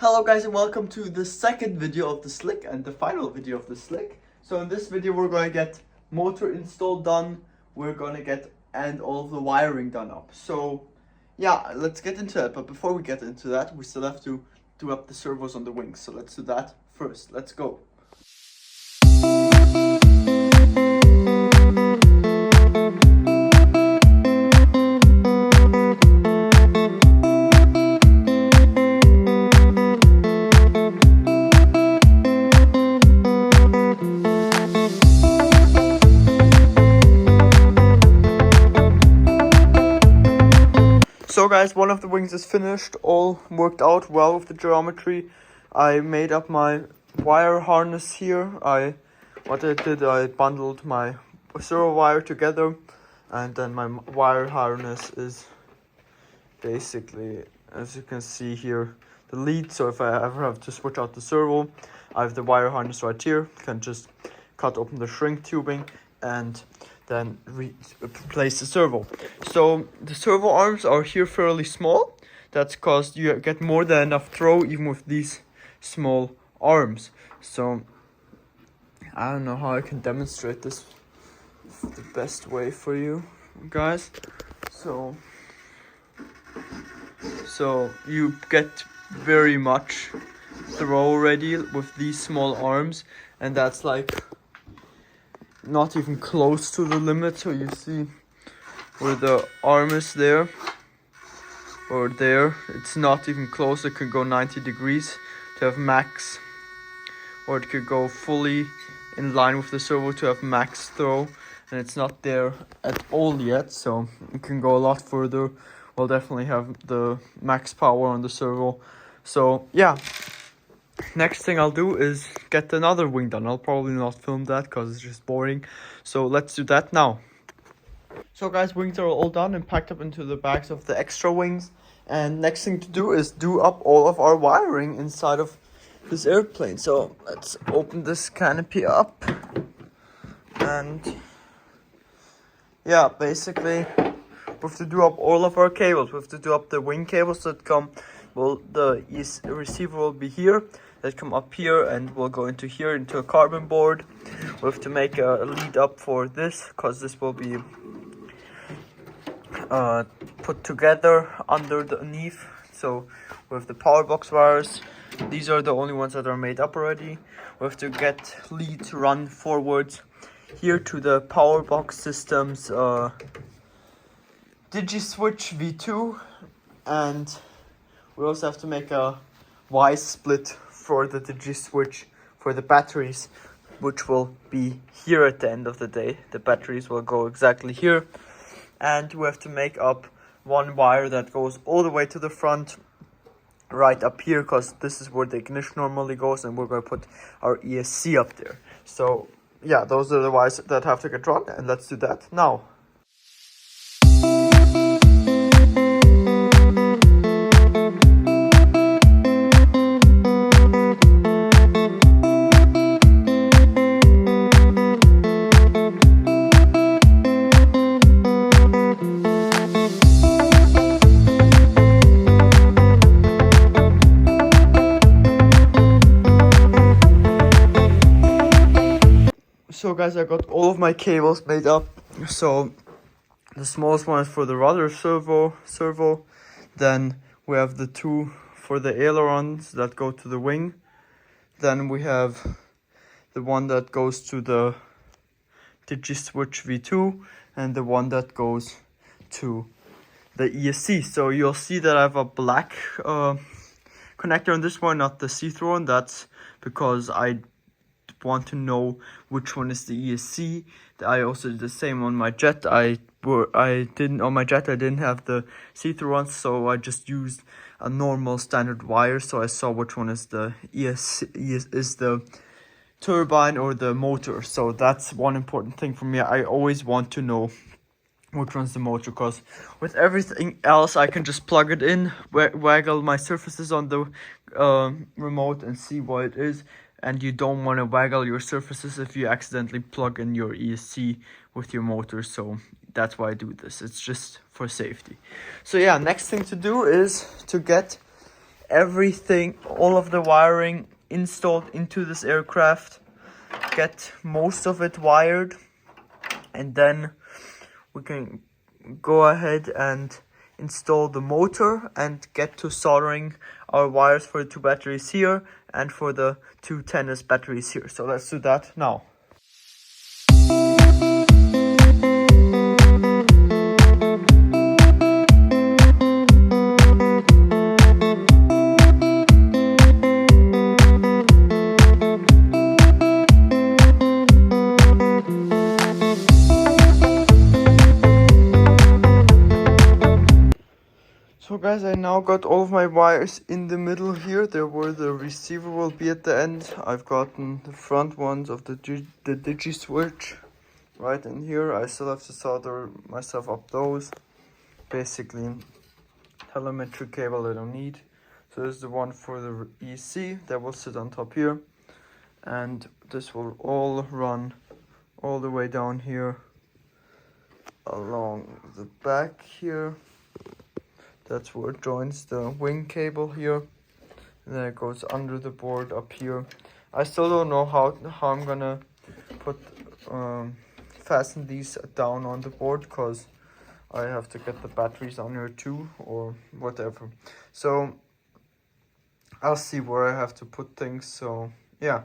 Hello guys and welcome to the second video of the Slick and the final video of the Slick. So in this video we're going to get motor install done, we're going to get and all of the wiring done up. So yeah, let's get into it, but before we get into that we still have to do up the servos on the wings. So let's do that first, let's go. So guys, one of the wings is finished, all worked out well with the geometry. I made up my wire harness here. I bundled my servo wire together, and then my wire harness is basically, as you can see here, the lead. So if I ever have to switch out the servo, I have the wire harness right here. Can just cut open the shrink tubing and then replace the servo. So the servo arms are here fairly small. That's because you get more than enough throw even with these small arms. So I don't know how I can demonstrate this the best way for you guys. So you get very much throw already with these small arms, and that's like not even close to the limit. So you see where the arm is there or there, it's not even close. It could go 90 degrees to have max, or it could go fully in line with the servo to have max throw, and it's not there at all yet, so it can go a lot further. We'll definitely have the max power on the servo. So yeah, next thing I'll do is get another wing done. I'll probably not film that because it's just boring. So let's do that now. So guys, wings are all done and packed up into the bags of the extra wings. And next thing to do is do up all of our wiring inside of this airplane. So let's open this canopy up. And yeah, basically we have to do up all of our cables. We have to do up the wing cables that come. Well, the receiver will be here, that come up here and will go into here, into a carbon board. We have to make a lead up for this, because this will be put together underneath. So we have the power box wires. These are the only ones that are made up already. We have to get leads run forwards here to the power box system's DigiSwitch V2, and we also have to make a Y split for the DigiSwitch for the batteries, which will be here at the end of the day. The batteries will go exactly here. And we have to make up one wire that goes all the way to the front, right up here, because this is where the ignition normally goes, and we're going to put our ESC up there. So yeah, those are the wires that have to get run, and let's do that now. So guys, I got all of my cables made up. So the smallest one is for the rudder servo. Then we have the two for the ailerons that go to the wing. Then we have the one that goes to the DigiSwitch V2 and the one that goes to the ESC. So you'll see that I have a black connector on this one, not the see-through one. That's because I want to know which one is the ESC. I also did the same on my jet. I didn't have the see-through ones, so I just used a normal standard wire, so I saw which one is the ESC, is the turbine or the motor. So that's one important thing for me. I always want to know which one's the motor, because with everything else I can just plug it in, waggle my surfaces on the remote and see what it is. And you don't want to waggle your surfaces if you accidentally plug in your ESC with your motor. So that's why I do this. It's just for safety. So yeah, next thing to do is to get everything, all of the wiring installed into this aircraft, get most of it wired, and then we can go ahead and install the motor and get to soldering our wires for the 2 batteries here and for the 2 tennis batteries here. So let's do that now. So guys, I now got all of my wires in the middle here. There where the receiver will be at the end. I've gotten the front ones of the digi switch right in here. I still have to solder myself up those. Basically, telemetry cable I don't need. So this is the one for the EC that will sit on top here. And this will all run all the way down here along the back here. That's where it joins the wing cable here. And then it goes under the board up here. I still don't know how I'm gonna put fasten these down on the board, because I have to get the batteries on here too, or whatever. So I'll see where I have to put things. So yeah,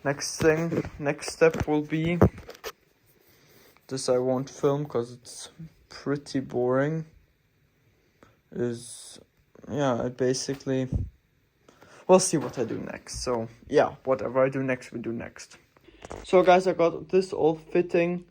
next step will be this. I won't film because it's pretty boring. I basically, we'll see what I do next. So yeah, whatever I do next, we do next. So guys, I got this all fitting.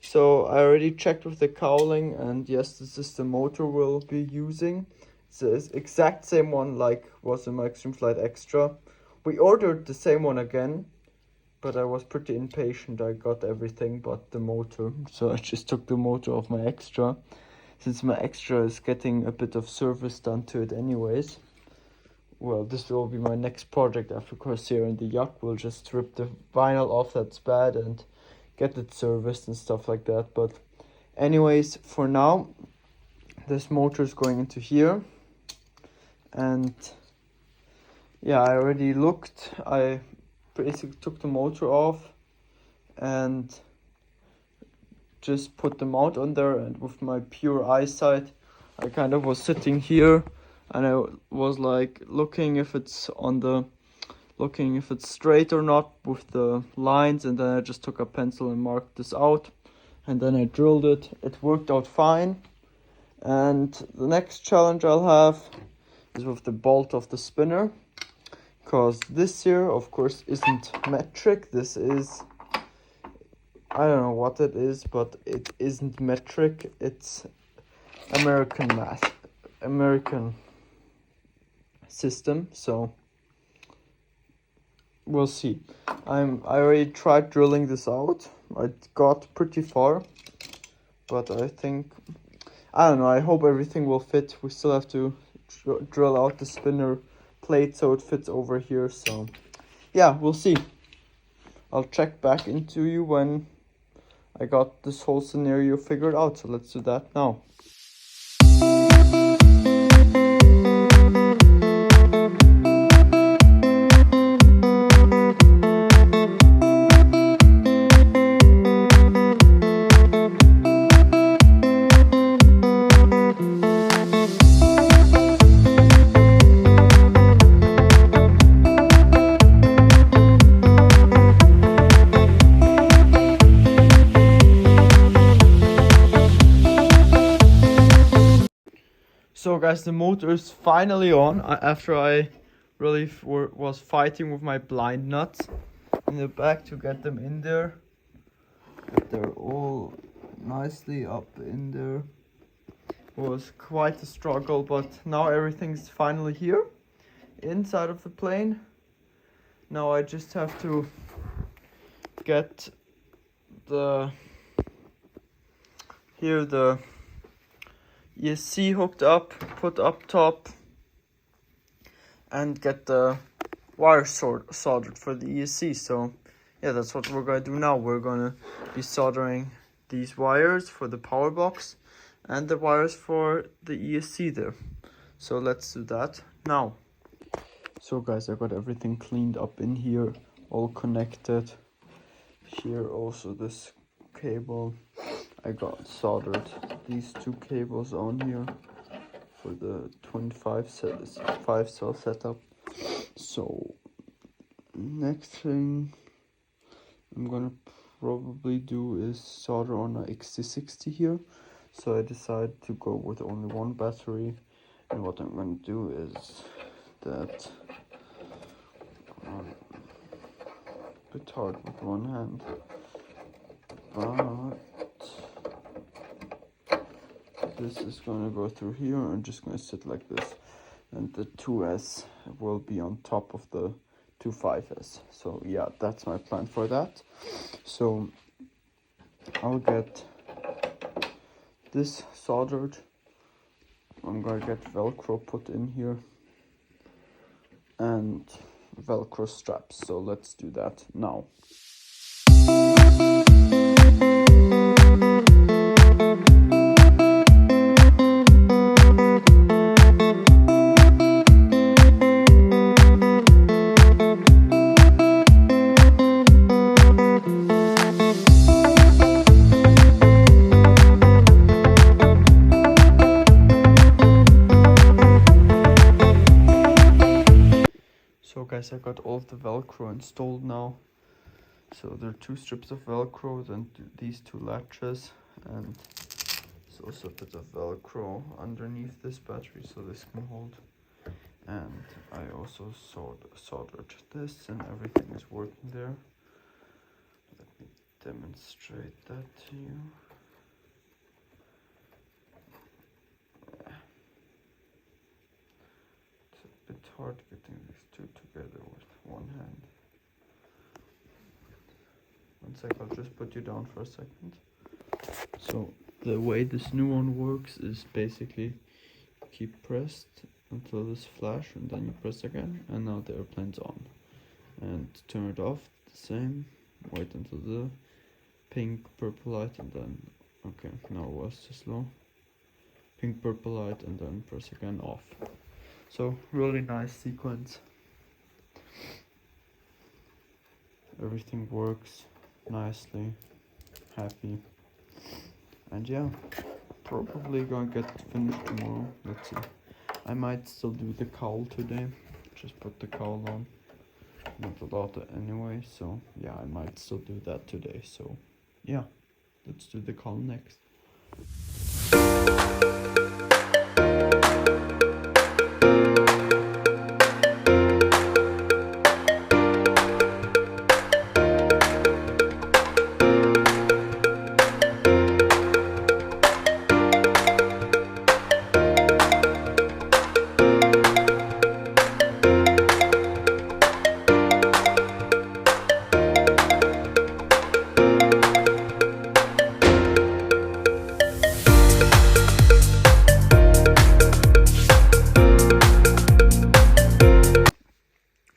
So I already checked with the cowling, and yes, this is the motor we'll be using. It's the exact same one like was in my Extreme Flight Extra. We ordered the same one again, but I was pretty impatient. I got everything but the motor, so I just took the motor off my Extra, since my Extra is getting a bit of service done to it anyways. Well, this will be my next project after Corsair and the Yacht. We'll just strip the vinyl off that's bad and get it serviced and stuff like that. But anyways, for now, this motor is going into here. And yeah, I already looked. I basically took the motor off and just put the mount on there, and with my pure eyesight I kind of was sitting here and I was like looking if it's straight or not with the lines, and then I just took a pencil and marked this out, and then I drilled it. It worked out fine. And the next challenge I'll have is with the bolt of the spinner, because this here of course isn't metric. This is, I don't know what it is, but it isn't metric. It's American system. So we'll see. I already tried drilling this out. I got pretty far, but I don't know. I hope everything will fit. We still have to drill out the spinner plate so it fits over here. So yeah, we'll see. I'll check back into you when I got this whole scenario figured out. So let's do that now. So guys, the motor is finally on after I really was fighting with my blind nuts in the back to get them in there. But they're all nicely up in there. It was quite a struggle, but now everything's finally here inside of the plane. Now I just have to get the ESC hooked up, put up top, and get the wire soldered for the ESC. So yeah, that's what we're gonna do now. We're gonna be soldering these wires for the power box and the wires for the ESC there. So let's do that now. So guys, I got everything cleaned up in here, all connected. Here also this cable, I got soldered these two cables on here for the 5 cell setup. So next thing I'm gonna probably do is solder on a XT60 here. So I decided to go with only one battery, and what I'm gonna do is that a bit hard with one hand, but this is gonna go through here and just gonna sit like this, and the 2S will be on top of the 2.5S. So yeah, that's my plan for that. So I'll get this soldered. I'm gonna get Velcro put in here and Velcro straps. So let's do that now. So guys, I got all of the Velcro installed now. So there are 2 strips of Velcro and these 2 latches, and there's also a bit of Velcro underneath this battery so this can hold. And I also soldered this, and everything is working there. Let me demonstrate that to you. It's a bit hard getting these 2 together with one hand. One sec, I'll just put you down for a second. So the way this new one works is basically keep pressed until this flash, and then you press again, and now the airplane's on. And turn it off, the same, wait until the pink purple light, and then okay, now it was too slow. Pink purple light, and then press again, off. So really nice sequence. Everything works nicely, happy, and yeah, probably gonna get finished tomorrow. Let's see, I might still do the cowl today, just put the cowl on, not a lot anyway, so yeah, I might still do that today. So yeah, let's do the cowl next.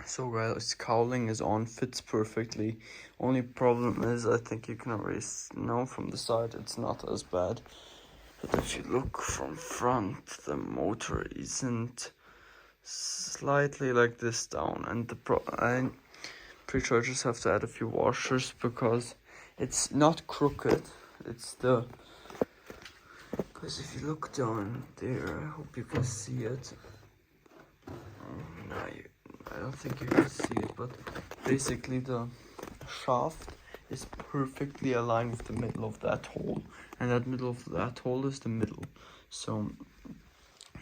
So guys, cowling is on, fits perfectly. Only problem is, I think you can already know from the side it's not as bad. But if you look from front, the motor isn't slightly like this down, and I'm pretty sure I just have to add a few washers because it's not crooked. It's the, because if you look down there, I hope you can see it. I don't think you can see it, but basically the shaft is perfectly aligned with the middle of that hole, and that middle of that hole is the middle. So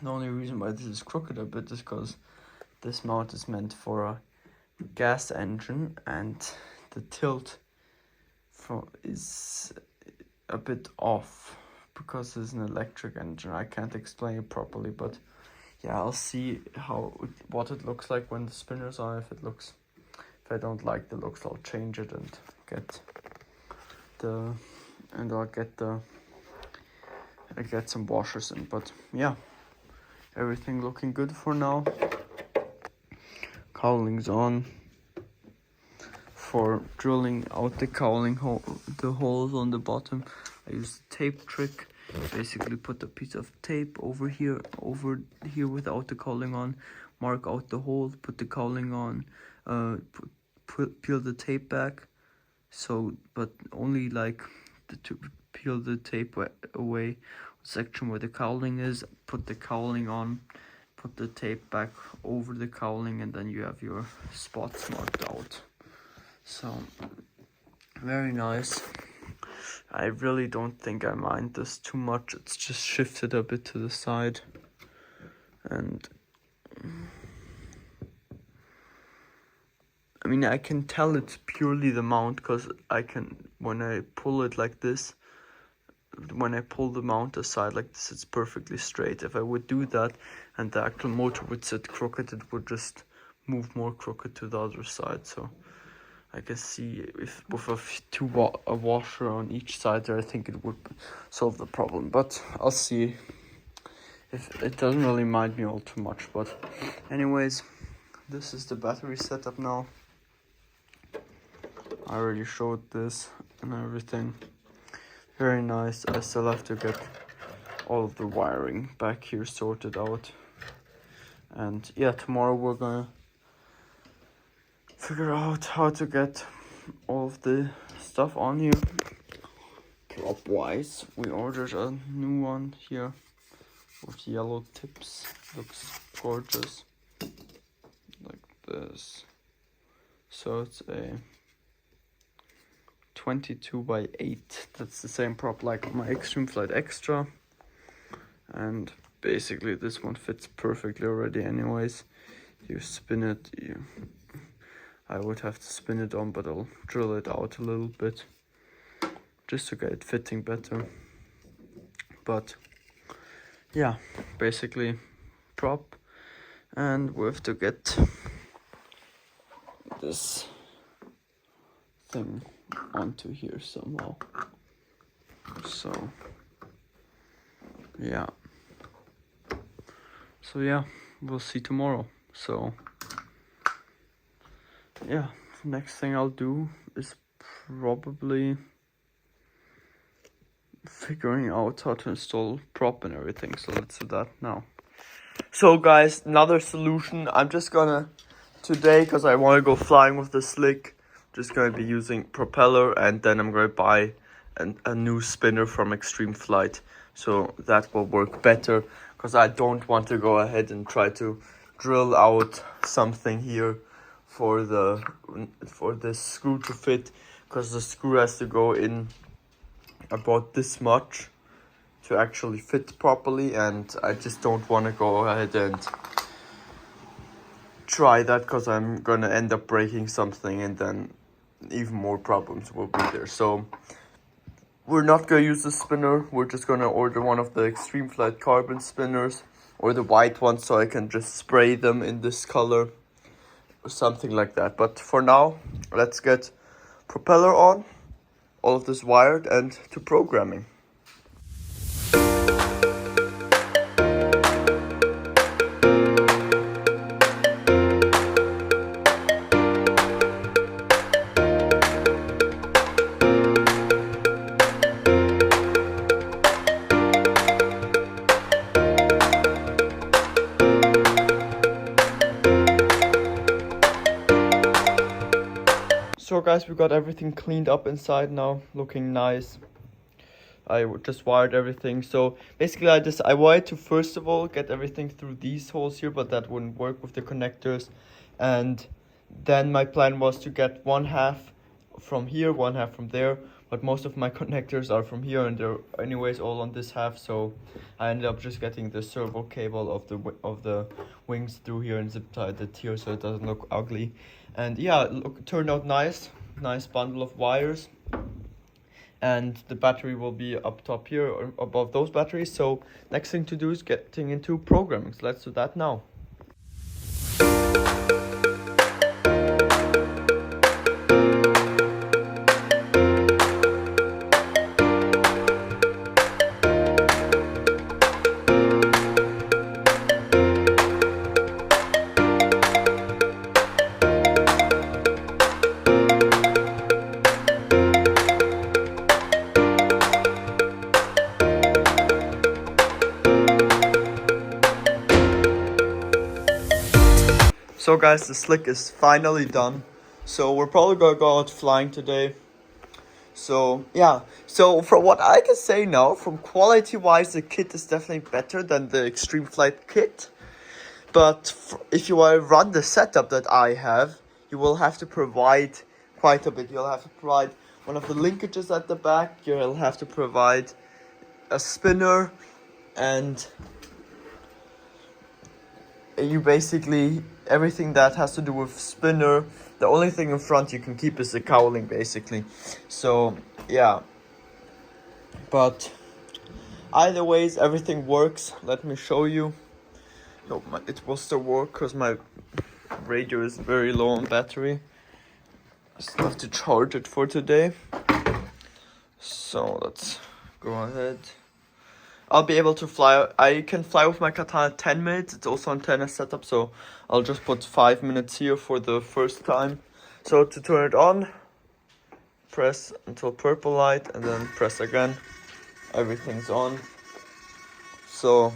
the only reason why this is crooked a bit is because this mount is meant for a gas engine, and the tilt is a bit off because it's an electric engine. I can't explain it properly, but yeah, I'll see what it looks like when the spinner's on. If I don't like the looks, I'll change it and I'll get some washers in. But yeah, everything looking good for now. Cowling's on. For drilling out the cowling the holes on the bottom, I use the tape trick. Basically put a piece of tape over here without the cowling on, mark out the hole, put the cowling on, peel the tape back. So, but only like to peel the tape away section where the cowling is, put the cowling on, put the tape back over the cowling, and then you have your spots marked out. So, very nice. I really don't think I mind this too much. It's just shifted a bit to the side. And I mean, I can tell it's purely the mount because I can, when I pull it like this, when I pull the mount aside like this, it's perfectly straight. If I would do that and the actual motor would sit crooked, it would just move more crooked to the other side. So I can see if with a washer on each side there, I think it would solve the problem. But I'll see. If it doesn't really mind me all too much. But anyways, this is the battery setup now. I already showed this and everything. Very nice. I still have to get all of the wiring back here sorted out. And yeah, tomorrow we're gonna figure out how to get all of the stuff on here. Prop wise, we ordered a new one here with yellow tips. Looks gorgeous. Like this. So it's a 22 by 8. That's the same prop like my Extreme Flight Extra. And basically this one fits perfectly already anyways. You spin it, I would have to spin it on, but I'll drill it out a little bit just to get it fitting better. But yeah, basically prop, and we have to get this thing onto here somehow. So yeah, we'll see tomorrow. So yeah, next thing I'll do is probably figuring out how to install prop and everything. So let's do that now. So guys, another solution. I'm just gonna today, because I want to go flying with the Slick, just gonna be using propeller, and then I'm gonna buy a new spinner from Extreme Flight, so that will work better, because I don't want to go ahead and try to drill out something here for this screw to fit, because the screw has to go in about this much to actually fit properly, and I just don't want to go ahead and try that, because I'm gonna end up breaking something and then even more problems will be there. So we're not gonna use the spinner. We're just gonna order one of the Extreme Flight carbon spinners, or the white one, so I can just spray them in this color or something like that. But for now, let's get propeller on, all of this wired, and to programming. So guys, we got everything cleaned up inside now, looking nice. I just wired everything. So basically I wanted to first of all get everything through these holes here, but that wouldn't work with the connectors. And then my plan was to get one half from here, one half from there. But most of my connectors are from here, and they're anyways all on this half. So I ended up just getting the servo cable of the wings through here and zip tied it here, so it doesn't look ugly. And yeah, it turned out nice bundle of wires. And the battery will be up top here or above those batteries. So next thing to do is getting into programming. So let's do that now. guys, the slick is finally done. So we're probably gonna go out flying today. So yeah, so from what I can say now, from quality wise, the kit is definitely better than the Extreme Flight kit. But if you run the setup that I have, you will have to provide quite a bit. You'll have to provide one of the linkages at the back. You'll have to provide a spinner, and you basically, everything that has to do with spinner, the only thing in front you can keep is the cowling basically. So yeah, but either ways everything works. Let me show you. No, it will still work because my radio is very low on battery. I still have to charge it for today. So let's go ahead. I'll be able to fly. I can fly with my Katana 10 minutes. It's also antenna setup, so I'll just put 5 minutes here for the first time. So to turn it on, press until purple light and then press again. Everything's on. So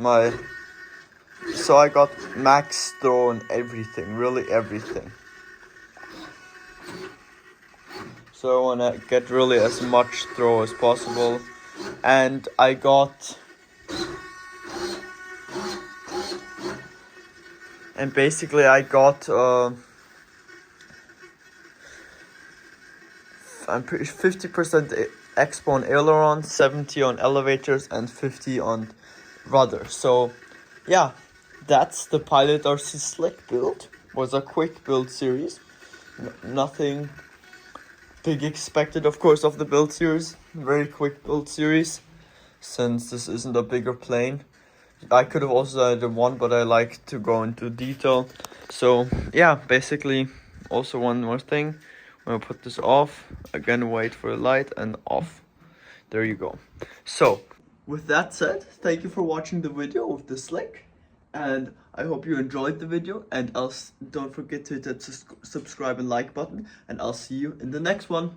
I got max throw and everything, really everything. So I want to get really as much throw as possible. And I got, and basically I got I'm pretty 50% expo on aileron, 70 on elevators, and 50 on rudder. So yeah, that's the Pilot RC Slick build. Was a quick build series. Nothing big expected, of course, of the build series. Very quick build series, since this isn't a bigger plane. I could have also added one, but I like to go into detail. So yeah, basically, also one more thing. I'm gonna put this off, again wait for the light, and off. There you go. So with that said, thank you for watching the video with the Slick, and I hope you enjoyed the video, and don't forget to hit that subscribe and like button, and I'll see you in the next one.